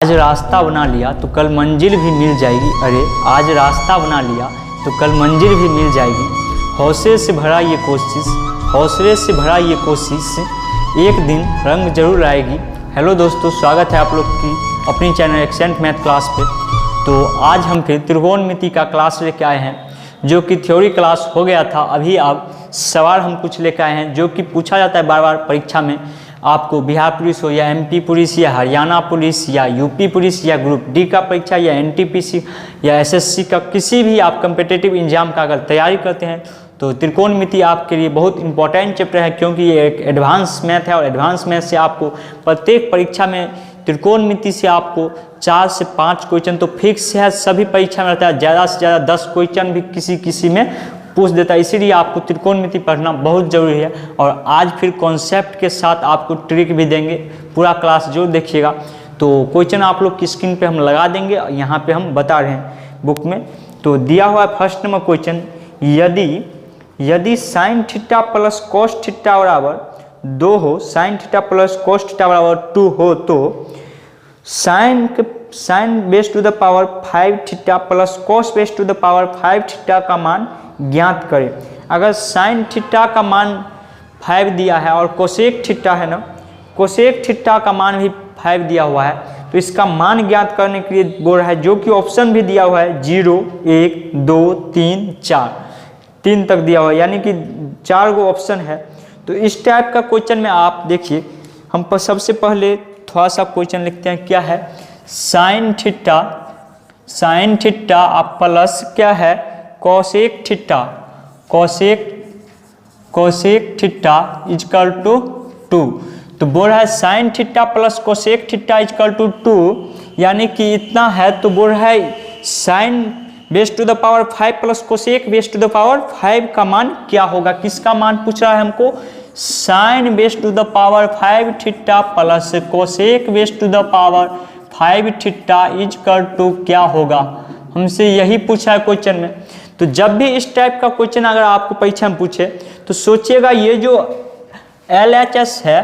आज रास्ता बना लिया तो कल मंजिल भी मिल जाएगी। अरे आज रास्ता बना लिया तो कल मंजिल भी मिल जाएगी। हौसले से भरा ये कोशिश, हौसले से भरा ये कोशिश, एक दिन रंग जरूर आएगी। हेलो दोस्तों, स्वागत है आप लोग की अपनी चैनल एक्सेंट मैथ क्लास पे। तो आज हम फिर त्रिकोणमिति का क्लास लेके आए हैं, जो कि थ्योरी क्लास हो गया था। अभी आप सवाल हम कुछ लेकर आए हैं जो कि पूछा जाता है बार बार परीक्षा में। आपको बिहार पुलिस हो या एमपी पुलिस या हरियाणा पुलिस या यूपी पुलिस या ग्रुप डी का परीक्षा या एनटीपीसी या एसएससी का किसी भी आप कम्पिटिटिव एग्जाम का अगर तैयारी करते हैं तो त्रिकोणमिति आपके लिए बहुत इंपॉर्टेंट चैप्टर है, क्योंकि ये एक एडवांस मैथ है और एडवांस मैथ से आपको प्रत्येक परीक्षा में त्रिकोणमिति से आपको 4 से 5 क्वेश्चन तो फिक्स है, सभी परीक्षा में रहता है। ज़्यादा से ज़्यादा 10 क्वेश्चन भी किसी में पूछ देता है, इसीलिए आपको त्रिकोणमिति पढ़ना बहुत ज़रूरी है। और आज फिर कॉन्सेप्ट के साथ आपको ट्रिक भी देंगे, पूरा क्लास जो देखिएगा। तो क्वेश्चन आप लोग की स्क्रीन पे हम लगा देंगे, यहाँ पे हम बता रहे हैं बुक में। तो दिया हुआ है फर्स्ट नंबर क्वेश्चन, यदि sine theta plus cos theta बराबर 2 हो, sine theta plus cos theta बराबर 2 हो तो sine base to the power 5 theta plus cos base to the power 5 theta का मान ज्ञात करें। अगर साइन थीटा का मान 5 दिया है और कोसेक थीटा है ना, कोसेक थीटा का मान भी 5 दिया हुआ है, तो इसका मान ज्ञात करने के लिए बोल रहा है, जो कि ऑप्शन भी दिया हुआ है 0, 1, 2, 3, 4, 3 तक दिया हुआ है, यानी कि 4 गो ऑप्शन है। तो इस टाइप का क्वेश्चन में आप देखिए, हम सबसे पहले थोड़ा सा क्वेश्चन लिखते हैं। क्या है? साइन थीटा आप प्लस क्या है cosec theta, cosec theta is equal to 2। तो बोल रहा है sine theta plus cosec theta is equal to 2, यानी कि इतना है। तो बोल रहा है sine base to the power 5 plus cosec base to the power 5 का मान क्या होगा। किसका मान पूछ रहा है हमको? Sine base to the power 5 theta plus cosec base to the power 5 theta is equal to क्या होगा, हमसे यही पूछा है क्वेश्चन में। तो जब भी इस टाइप का क्वेश्चन अगर आपको परीक्षा में पूछे तो सोचिएगा ये जो LHS है,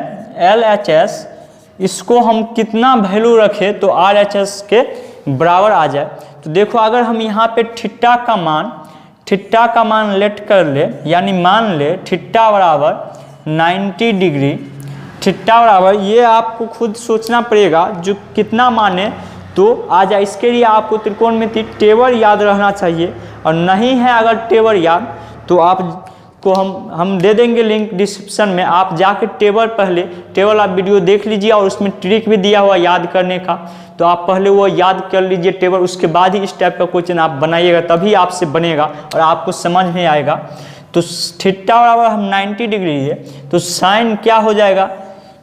LHS इसको हम कितना वैल्यू रखें तो RHS के बराबर आ जाए। तो देखो, अगर हम यहाँ पे थीटा का मान लेट कर ले, यानी मान ले थीटा बराबर 90 डिग्री, थीटा बराबर ये आपको खुद सोचना पड़ेगा जो कितना माने तो आ जाए। इसके लिए आपको त्रिकोणमिति टेबल याद रहना चाहिए, और नहीं है अगर टेबल याद तो आपको हम दे देंगे लिंक डिस्क्रिप्शन में। आप जाके टेबल आप वीडियो देख लीजिए, और उसमें ट्रिक भी दिया हुआ याद करने का। तो आप पहले वो याद कर लीजिए टेबल, उसके बाद ही इस टाइप का क्वेश्चन आप बनाइएगा, तभी आपसे बनेगा और आपको समझ में आएगा। तो थीटा बराबर हम 90 डिग्री है, तो साइन क्या हो जाएगा,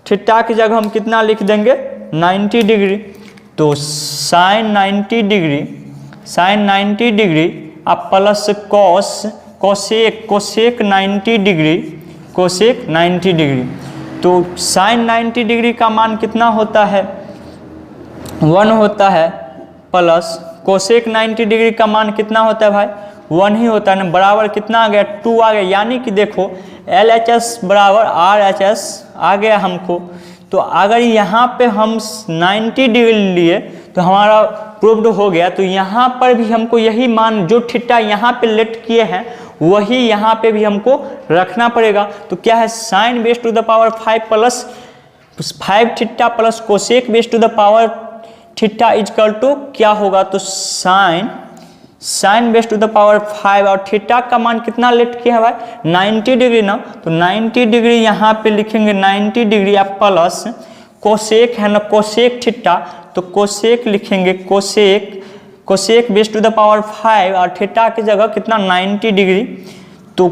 थीटा की जगह हम कितना लिख देंगे 90 डिग्री। तो साइन 90 डिग्री अब प्लस कोसेक 90 डिग्री। तो साइन 90 डिग्री का मान कितना होता है 1 होता है, प्लस कोसेक 90 डिग्री का मान कितना होता है भाई 1 ही होता है ना, बराबर कितना आ गया 2 आ गया। यानी कि देखो LHS बराबर RHS आ गया हमको। तो अगर यहाँ पे हम 90 डिग्री लिए तो हमारा प्रूव्ड हो गया। तो यहाँ पर भी हमको यही मान, जो थीटा यहाँ पे लेट किए हैं वही यहाँ पे भी हमको रखना पड़ेगा। तो क्या है, sine base to the power 5 plus 5 theta plus cosec base to the power theta is equal to क्या होगा। तो sine base to the power 5 और थीटा का मान कितना लेट किया है भाई 90 डिग्री ना, तो 90 डिग्री यहाँ पे लिखेंगे 90 डिग्री या प्लस कोसेक है ना, कोसेक थीटा, तो कोसेक लिखेंगे cosec base to the power 5 और थीटा की जगह कितना 90 डिग्री। तो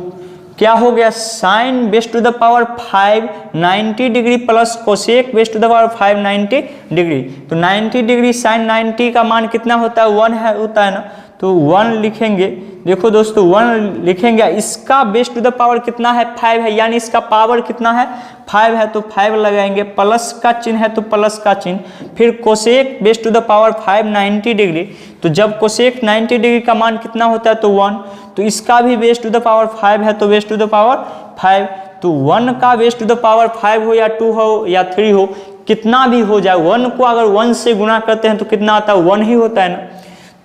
क्या हो गया, sine base to the power 5 90 degree plus cosec base to the power 5 90 degree. तो 90 डिग्री साइन 90 का मान कितना होता है 1 होता है ना, तो 1 लिखेंगे। देखो दोस्तों 1 लिखेंगे, इसका बेस टू द पावर कितना है 5 है, यानी इसका पावर कितना है 5 है, तो 5 लगाएंगे, प्लस का चिन्ह है तो प्लस का चिन्ह, फिर cosec base to the power 5 90 degree. तो जब कोसेक 90 डिग्री का मान कितना होता है तो 1, तो इसका भी बेस टू द पावर 5 है तो बेस टू द पावर 5। तो 1 का बेस टू द पावर 5 हो या 2 हो या 3 हो, कितना भी हो जाए, 1 को अगर 1 से गुना करते हैं तो कितना आता है, 1 ही होता है ना।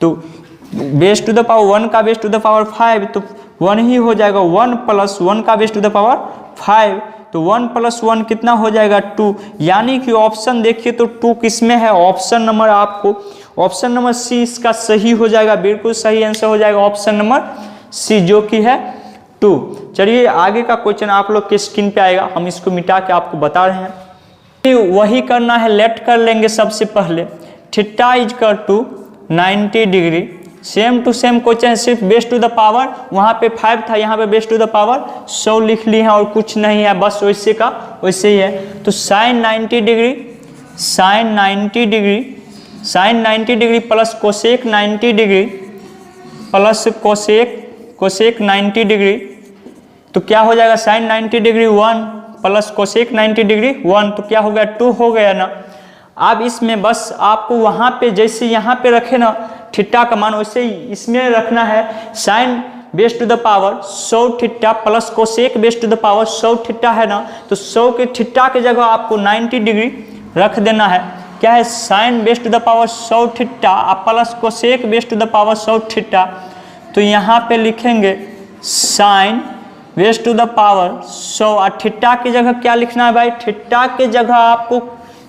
तो बेस टू द पावर 1 का बेस टू द पावर 5 तो 1 ही हो जाएगा, 1 प्लस 1 का बेस टू द पावर 5 तो 1 प्लस 1 कितना हो जाएगा 2। यानी कि ऑप्शन देखिए तो 2 किस में है, ऑप्शन नंबर आपको ऑप्शन नंबर सी इसका सही हो जाएगा, बिल्कुल सही आंसर हो जाएगा ऑप्शन नंबर सी जो कि है 2। चलिए आगे का क्वेश्चन आप लोग के स्क्रीन पे आएगा, हम इसको मिटा के आपको बता रहे हैं। वही करना है, लेट कर लेंगे सबसे पहले, theta is equal to 90 degree, same to same question है, सिर्फ बेस टू द पावर वहाँ पे 5 था, यहाँ पे बेस टू द पावर 100 लिख लिए हैं और कुछ नहीं है, बस वैसे का वैसे ही है। तो sine 90 degree plus cosec 90 degree plus cosec 90 degree तो क्या हो जाएगा, sine 90 degree 1 plus cosec 90 degree 1 तो क्या हो गया 2 हो गया ना। अब इसमें बस आपको वहाँ पे जैसे यहाँ पे रखे ना थीटा का मान, वैसे ही इसमें रखना है, sine base to the power 100 theta plus cosec base to the power 100 theta है ना, तो 100 के थीटा की जगह आपको 90 डिग्री रख देना है। क्या है, sine base to the power 100 theta plus cosec base to the power 100 theta, तो यहाँ पे लिखेंगे sine base to the power 100 और थीटा की जगह क्या लिखना है भाई, थीटा की जगह आपको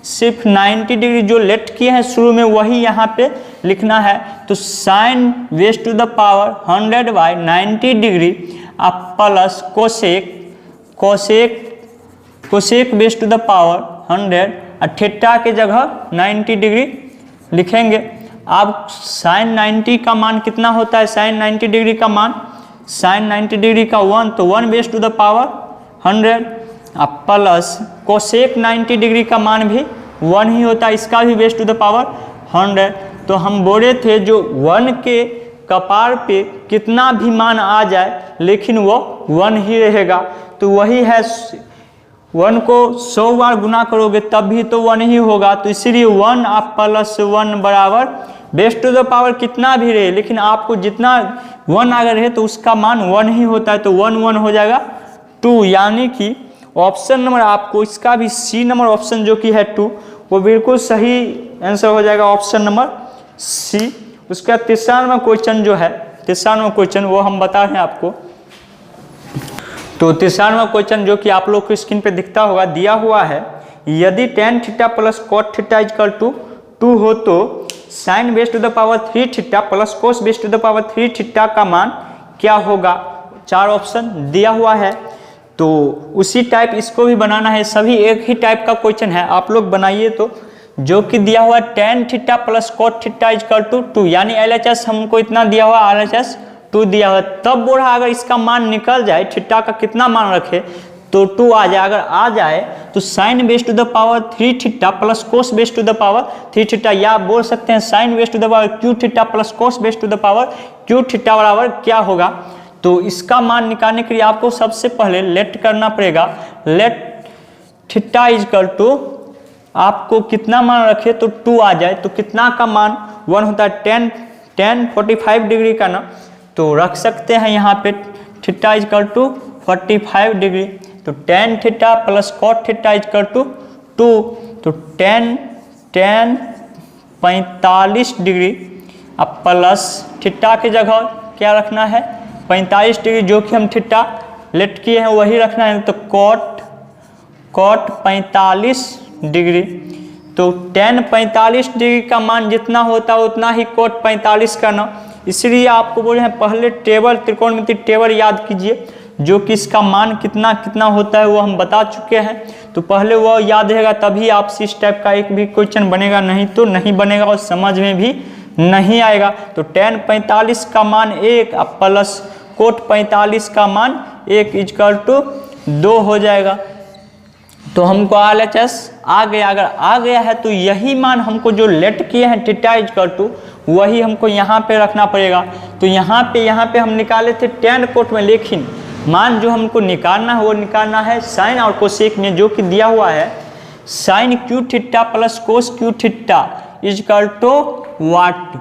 सिर्फ 90 डिग्री जो लेट किए हैं शुरू में वही यहाँ पे लिखना है। तो sine base to the power 100/90 degree आप plus cosec base to the power 100 और थीटा की जगह 90 डिग्री लिखेंगे। अब साइन 90 का मान कितना होता है, साइन 90 डिग्री का मान, साइन 90 डिग्री का 1 तो 1 बेस टू द पावर 100 अब प्लस कोसेक 90 डिग्री का मान भी 1 ही होता है, इसका भी बेस टू द पावर 100। तो हम बोले थे जो 1 के कपार पे कितना भी मान आ जाए लेकिन वो 1 ही रहेगा, तो वही है 1 को 100 बार गुना करोगे तब भी तो 1 ही होगा, तो इसीलिए 1 आप प्लस 1 बराबर बेस टू द पावर कितना भी रहे लेकिन आपको जितना 1 अगर है तो उसका मान 1 ही होता है, तो 1 1 हो जाएगा 2। यानी कि ऑप्शन नंबर आपको इसका भी सी नंबर ऑप्शन जो कि है 2 वो बिल्कुल सही आंसर हो जाएगा ऑप्शन नंबर सी। उसका तीसरा नंबर क्वेश्चन जो है, तीसरा नंबर क्वेश्चन वो हम बता रहे हैं आपको। तो तीसरा नंबर क्वेश्चन जो कि आप लोग को स्क्रीन पे दिखता होगा, दिया हुआ है यदि tan theta plus cot theta equal to 2 हो तो sine base to the power 3 theta plus cos base to the power 3 theta का मान क्या होगा। 4 ऑप्शन दिया हुआ है, तो उसी टाइप इसको भी बनाना है, सभी एक ही टाइप का क्वेश्चन है, आप लोग बनाइए। तो जो कि दिया हुआ tan theta plus cot theta equal to 2 यानी LHS हमको इतना दिया हुआ, RHS 2 दिया हुआ, तब बोल रहा अगर इसका मान निकल जाए थीटा का कितना मान रखे तो 2 आ जाए, अगर आ जाए तो sine base to the power 3 theta plus cos base to the power 3 theta, या बोल सकते हैं sine base to the power Q theta plus cos base to the power Q theta बराबर क्या होगा। तो इसका मान निकालने के लिए आपको सबसे पहले लेट करना पड़ेगा, लेट थीटा इजकल टू आपको कितना मान रखे तो 2 आ जाए, तो कितना का मान 1 होता है, tan 45 डिग्री का ना, तो रख सकते हैं यहाँ पे थीटा इजकल टू 45 डिग्री, तो tan theta plus cot theta is equal to 2, तो tan 45 डिग्री अब प्लस थीटा की जगह क्या रखना है 45 डिग्री, जो कि हम थीटा लेट किए हैं वही रखना है, तो कॉट 45 डिग्री, तो tan 45 डिग्री का मान जितना होता है उतना ही कॉट 45 का ना, इसलिए आपको बोले हैं पहले टेबल त्रिकोणमिति टेबल याद कीजिए, जो कि इसका मान कितना कितना होता है वो हम बता चुके हैं, तो पहले वो याद रहेगा तभी आपसे इस टाइप का एक भी क्वेश्चन बनेगा, नहीं तो नहीं बनेगा और समझ में भी नहीं आएगा। तो tan 45 का मान 1 प्लस कोट 45 का मान 1 इजकल टू 2 हो जाएगा। तो हमको RHS आ गया, अगर आ गया है तो यही मान हमको जो लेट किए हैं थीटा इजकल टू वही हमको यहाँ पे रखना पड़ेगा। तो यहाँ पे हम निकाले थे tan कोट में, लेकिन मान जो हमको निकालना है वो निकालना है साइन और कोसेक में, जो कि दिया हुआ है sine Q theta plus cos Q theta is equal to what.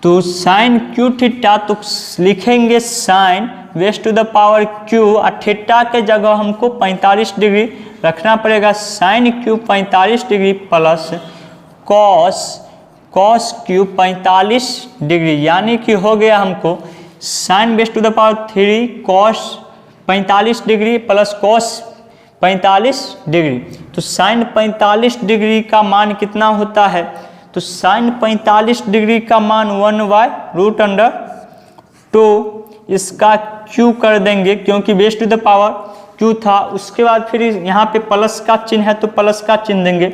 तो साइन क्यू थीटा तो लिखेंगे sine base to the power Q और थीटा के जगह हमको 45 डिग्री रखना पड़ेगा। Sine Q 45 degree plus cos Q 45 degree, यानी कि हो गया हमको sine base to the power 3 cos 45 degree plus cos 45 degree. तो साइन 45 डिग्री का मान कितना होता है? तो साइन 45 डिग्री का मान 1/√2 इसका क्यू कर देंगे, क्योंकि base to the power Q था। उसके बाद फिर यहाँ पे प्लस का चिन्ह है तो प्लस का चिन्ह देंगे।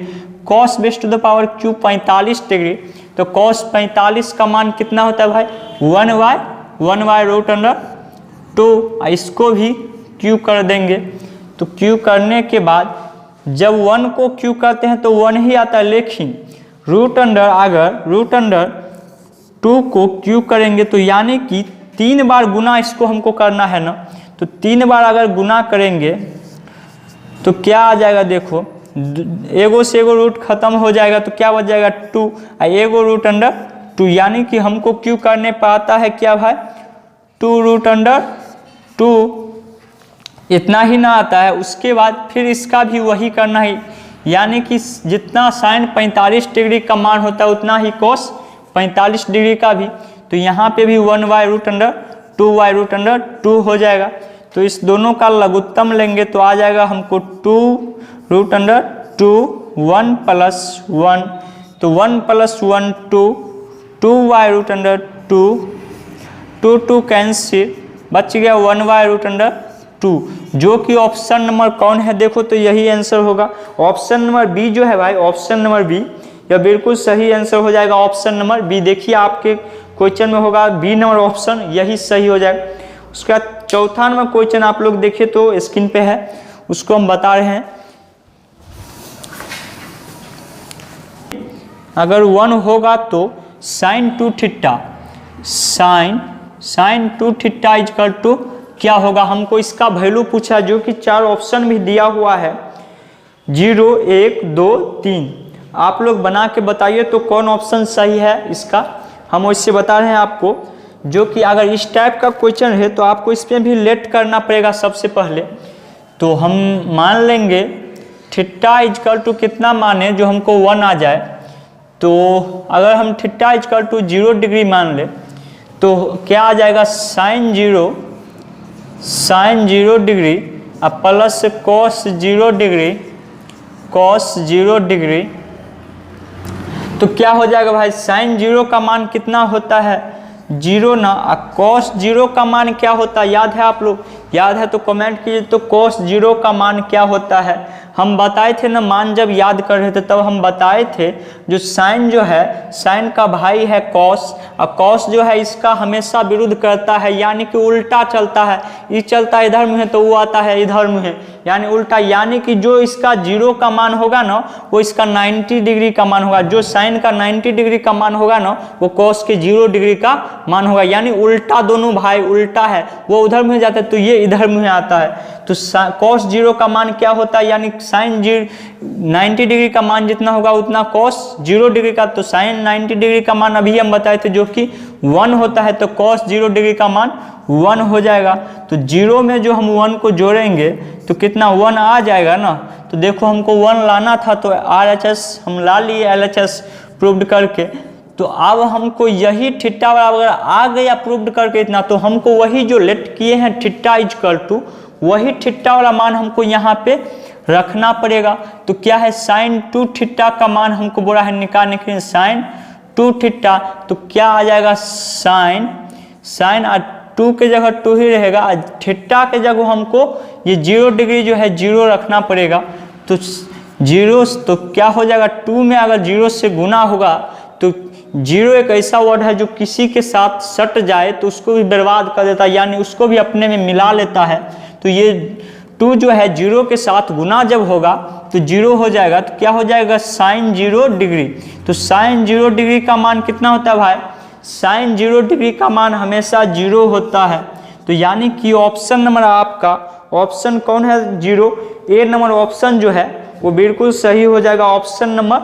Cos base to the power Q 45 degree, तो कॉस 45 का मान कितना होता है भाई? 1/√2। इसको भी क्यू कर देंगे। तो क्यू करने के बाद जब 1 को क्यू करते हैं तो 1 ही आता है, लेकिन अगर √2 को क्यू करेंगे तो यानी कि 3 बार गुना इसको हमको करना है ना। तो 3 बार अगर गुना करेंगे तो क्या आ जाएगा? देखो एगो से एगो रूट खत्म हो जाएगा तो क्या बच जाएगा? 2 और एगो √2, यानी कि हमको क्यू करने पर आता है क्या भाई? 2√2। इतना ही ना आता है, उसके बाद फिर इसका भी वही करना है, यानी कि जितना साइन 45 डिग्री का मान होता है उतना ही कॉस 45 डिग्री का भी। तो यहाँ पे भी 1/√2 हो जाएगा। तो इस दोनों का लघुत्तम लेंगे तो आ जाएगा हमको 2√2 1 + 1, तो 1 + 1 2 2 कैंसिल, बच गया 1/√2, जो कि ऑप्शन नंबर कौन है? देखो तो यही आंसर होगा। ऑप्शन नंबर बी जो है भाई, ऑप्शन नंबर बी, यह बिल्कुल सही आंसर हो जाएगा। ऑप्शन नंबर बी, देखिए आपके क्वेश्चन में होगा बी नंबर ऑप्शन, यही सही हो जाएगा। उसके बाद चौथा नंबर क्वेश्चन आप लोग देखिए तो स्क्रीन पे है, उसको हम बता रहे हैं। अगर 1 होगा तो sin 2 थीटा इक्वल टू क्या होगा? हमको इसका वैल्यू पूछा, जो कि 4 ऑप्शन भी दिया हुआ है, 0 1 2 3। आप लोग बना के बताइए तो कौन ऑप्शन सही है इसका। हम उससे बता रहे हैं आपको, जो कि अगर इस टाइप का क्वेश्चन है तो आपको इस पर भी लेट करना पड़ेगा सबसे पहले। तो हम मान लेंगे थीटा इक्वल टू कितना माने जो हमको 1 आ जाए। तो अगर हम थीटा इक्वल टू 0 डिग्री मान ले तो क्या आ जाएगा? साइन 0 डिग्री और प्लस कॉस 0 डिग्री, तो क्या हो जाएगा भाई? साइन 0 का मान कितना होता है? 0 ना। कॉस 0 का मान क्या होता है? याद है आप लोग? याद है तो कमेंट कीजिए। तो कॉस 0 का मान क्या होता है? हम बताए थे ना, मान जब याद कर रहे थे तब हम बताए थे, जो साइन जो है, साइन का भाई है कॉस, और कॉस जो है इसका हमेशा विरुद्ध करता है, यानी कि उल्टा चलता है। ये चलता है इधर मुँह तो वो आता है इधर मुँह, यानी उल्टा। यानी कि जो इसका 0 का मान होगा ना वो इसका 90 डिग्री का मान होगा, जो साइन का 90 डिग्री का मान होगा ना वो कॉस के 0 डिग्री का मान होगा। यानी उल्टा, दोनों भाई उल्टा है, वो उधर मुँह जाता है तो ये इधर मुँह आता है। तो कॉस 0 का मान क्या होता है? यानी साइन 90 डिग्री का मान जितना होगा उतना कॉस 0 डिग्री का। तो साइन 90 डिग्री का मान अभी हम बताए थे जो कि 1 होता है, तो कॉस 0 डिग्री का मान 1 हो जाएगा। तो 0 में जो हम 1 को जोड़ेंगे तो कितना 1 आ जाएगा ना। तो देखो हमको 1 लाना था तो RHS हम ला लिए LHS प्रूव्ड करके। तो अब हमको यही थीटा अगर आ गया प्रूव्ड करके इतना, तो हमको वही जो लेट किए हैं थीटा इक्वल टू, वही थीटा वाला मान हमको यहाँ पे रखना पड़ेगा। तो क्या है? साइन 2 थीटा का मान हमको बोला है निकालने के लिए, साइन 2 थीटा। तो क्या आ जाएगा? साइन 2 के जगह 2 ही रहेगा, थीटा के जगह हमको ये 0 डिग्री जो है 0 रखना पड़ेगा। तो 0 तो क्या हो जाएगा? 2 में अगर 0 से गुना होगा तो 0 एक ऐसा वर्ड है जो किसी के साथ सट जाए तो उसको भी बर्बाद कर देता है, यानी उसको भी अपने में मिला लेता है। तो ये 2 जो है 0 के साथ गुना जब होगा तो 0 हो जाएगा। तो क्या हो जाएगा? Sine 0 degree. तो साइन 0 डिग्री का मान कितना होता है भाई? साइन 0 डिग्री का मान हमेशा 0 होता है। तो यानी कि ऑप्शन नंबर आपका, ऑप्शन कौन है? 0। ए नंबर ऑप्शन जो है वो बिल्कुल सही हो जाएगा। ऑप्शन नंबर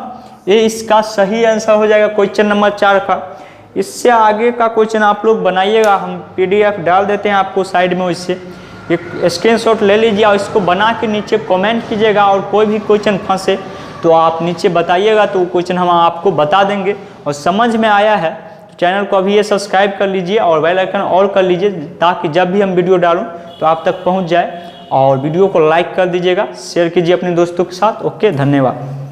ए इसका सही आंसर हो जाएगा क्वेश्चन नंबर 4 का। इससे आगे का क्वेश्चन आप लोग बनाइएगा, हम PDF डाल देते हैं आपको साइड में, उससे एक स्क्रीनशॉट ले लीजिए और इसको बना के नीचे कमेंट कीजिएगा। और कोई भी क्वेश्चन फंसे तो आप नीचे बताइएगा, तो वो क्वेश्चन हम आपको बता देंगे। और समझ में आया है तो चैनल को अभी ये सब्सक्राइब कर लीजिए और बेल आइकन ऑल कर लीजिए, ताकि जब भी हम वीडियो डालूं तो आप तक पहुंच जाए। और वीडियो को लाइक कर दीजिएगा, शेयर कीजिए अपने दोस्तों के साथ। ओके, धन्यवाद।